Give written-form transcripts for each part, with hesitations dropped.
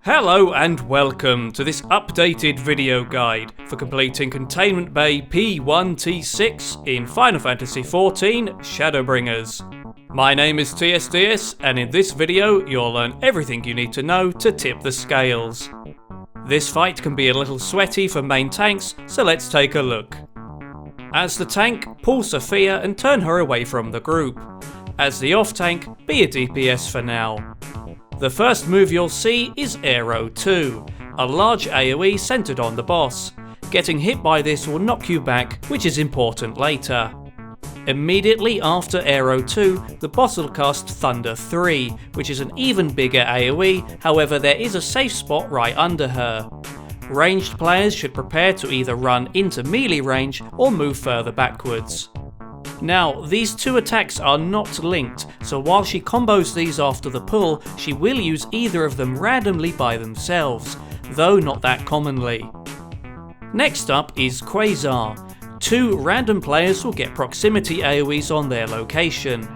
Hello and welcome to this updated video guide for completing Containment Bay P1 T6 in Final Fantasy XIV Shadowbringers. My name is TSDS, and in this video you'll learn everything you need to know to tip the scales. This fight can be a little sweaty for main tanks, so let's take a look. As the tank, pull Sophia and turn her away from the group. As the off tank, be a DPS for now. The first move you'll see is Aero 2, a large AoE centered on the boss. Getting hit by this will knock you back, which is important later. Immediately after Aero 2, the boss will cast Thunder 3, which is an even bigger AoE, however there is a safe spot right under her. Ranged players should prepare to either run into melee range or move further backwards. Now, these two attacks are not linked, so while she combos these after the pull, she will use either of them randomly by themselves, though not that commonly. Next up is Quasar. Two random players will get proximity AoEs on their location.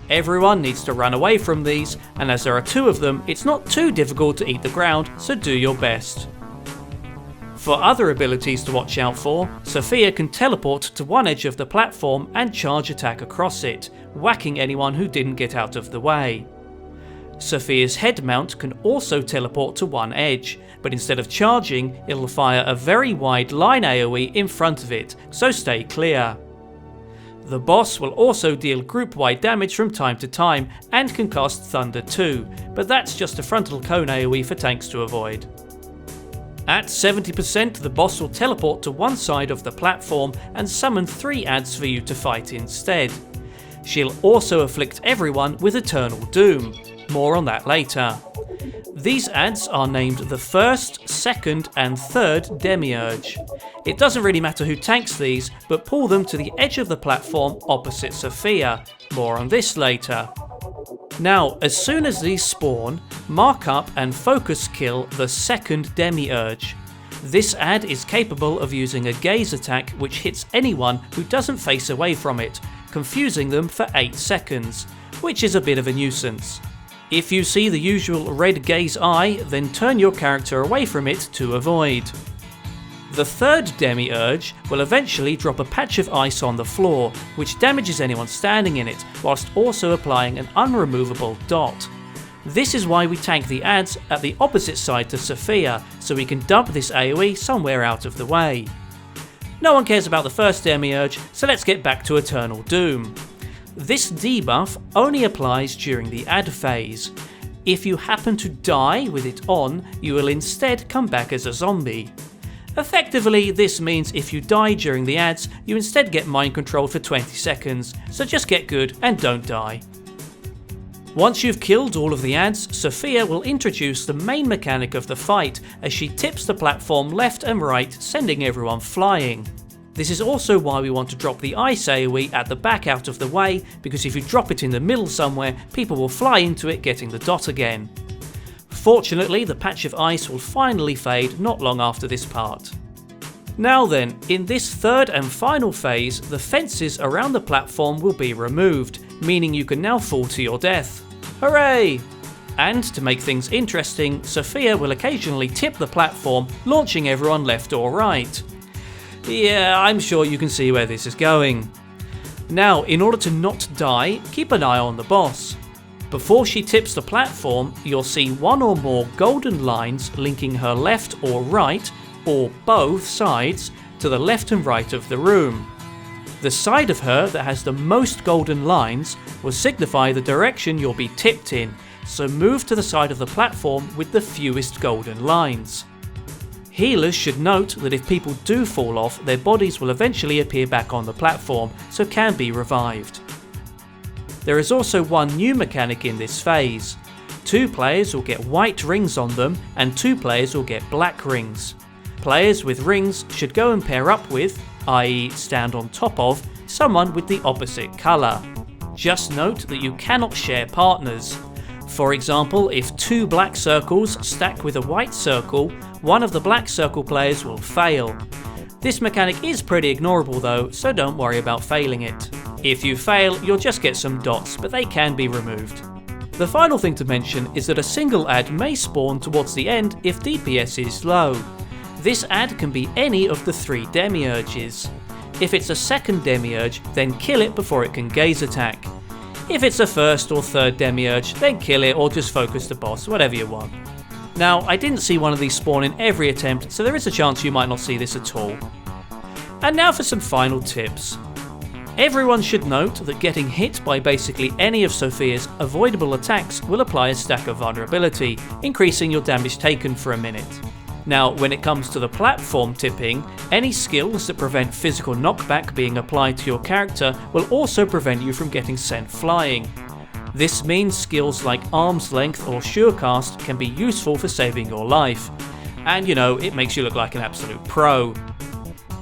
Everyone needs to run away from these, and as there are two of them, it's not too difficult to eat the ground, so do your best. For other abilities to watch out for, Sophia can teleport to one edge of the platform and charge attack across it, whacking anyone who didn't get out of the way. Sophia's head mount can also teleport to one edge, but instead of charging, it'll fire a very wide line AoE in front of it, so stay clear. The boss will also deal group-wide damage from time to time and can cast Thunder 2, but that's just a frontal cone AoE for tanks to avoid. At 70%, the boss will teleport to one side of the platform and summon 3 adds for you to fight instead. She'll also afflict everyone with Eternal Doom, more on that later. These adds are named the first, second and third Demiurge. It doesn't really matter who tanks these, but pull them to the edge of the platform opposite Sophia, more on this later. Now, as soon as these spawn, mark up and focus kill the second Demiurge. This add is capable of using a gaze attack which hits anyone who doesn't face away from it, confusing them for 8 seconds, which is a bit of a nuisance. If you see the usual red gaze eye, then turn your character away from it to avoid. The third Demiurge will eventually drop a patch of ice on the floor, which damages anyone standing in it, whilst also applying an unremovable dot. This is why we tank the adds at the opposite side to Sophia, so we can dump this AoE somewhere out of the way. No one cares about the first Demiurge, so let's get back to Eternal Doom. This debuff only applies during the add phase. If you happen to die with it on, you will instead come back as a zombie. Effectively, this means if you die during the adds, you instead get mind controlled for 20 seconds, so just get good and don't die. Once you've killed all of the adds, Sophia will introduce the main mechanic of the fight as she tips the platform left and right, sending everyone flying. This is also why we want to drop the ice AoE at the back out of the way, because if you drop it in the middle somewhere, people will fly into it getting the dot again. Fortunately, the patch of ice will finally fade not long after this part. Now then, in this third and final phase, the fences around the platform will be removed, meaning you can now fall to your death. Hooray! And to make things interesting, Sophia will occasionally tip the platform, launching everyone left or right. Yeah, I'm sure you can see where this is going. Now, in order to not die, keep an eye on the boss. Before she tips the platform, you'll see one or more golden lines linking her left or right, or both sides, to the left and right of the room. The side of her that has the most golden lines will signify the direction you'll be tipped in, so move to the side of the platform with the fewest golden lines. Healers should note that if people do fall off, their bodies will eventually appear back on the platform, so can be revived. There is also one new mechanic in this phase. 2 players will get white rings on them and 2 players will get black rings. Players with rings should go and pair up with, i.e. stand on top of, someone with the opposite colour. Just note that you cannot share partners. For example, if 2 black circles stack with a white circle, one of the black circle players will fail. This mechanic is pretty ignorable though, so don't worry about failing it. If you fail, you'll just get some dots, but they can be removed. The final thing to mention is that a single ad may spawn towards the end if DPS is low. This ad can be any of the 3 demiurges. If it's a second demiurge, then kill it before it can gaze attack. If it's a first or third demiurge, then kill it or just focus the boss, whatever you want. Now, I didn't see one of these spawn in every attempt, so there is a chance you might not see this at all. And now for some final tips. Everyone should note that getting hit by basically any of Sophia's avoidable attacks will apply a stack of vulnerability, increasing your damage taken for a minute. Now, when it comes to the platform tipping, any skills that prevent physical knockback being applied to your character will also prevent you from getting sent flying. This means skills like Arm's Length or Surecast can be useful for saving your life. And you know, it makes you look like an absolute pro.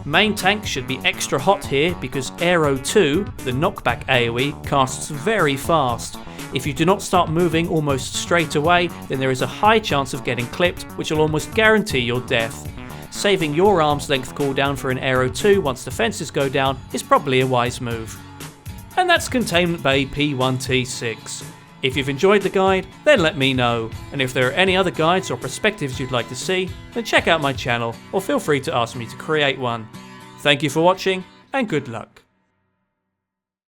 Main tank should be extra hot here because Aero 2, the knockback AoE, casts very fast. If you do not start moving almost straight away, then there is a high chance of getting clipped, which will almost guarantee your death. Saving your arm's length cooldown for an Aero 2 once defences go down is probably a wise move. And that's Containment Bay P1 T6. If you've enjoyed the guide, then let me know, and if there are any other guides or perspectives you'd like to see, then check out my channel or feel free to ask me to create one. Thank you for watching, and good luck.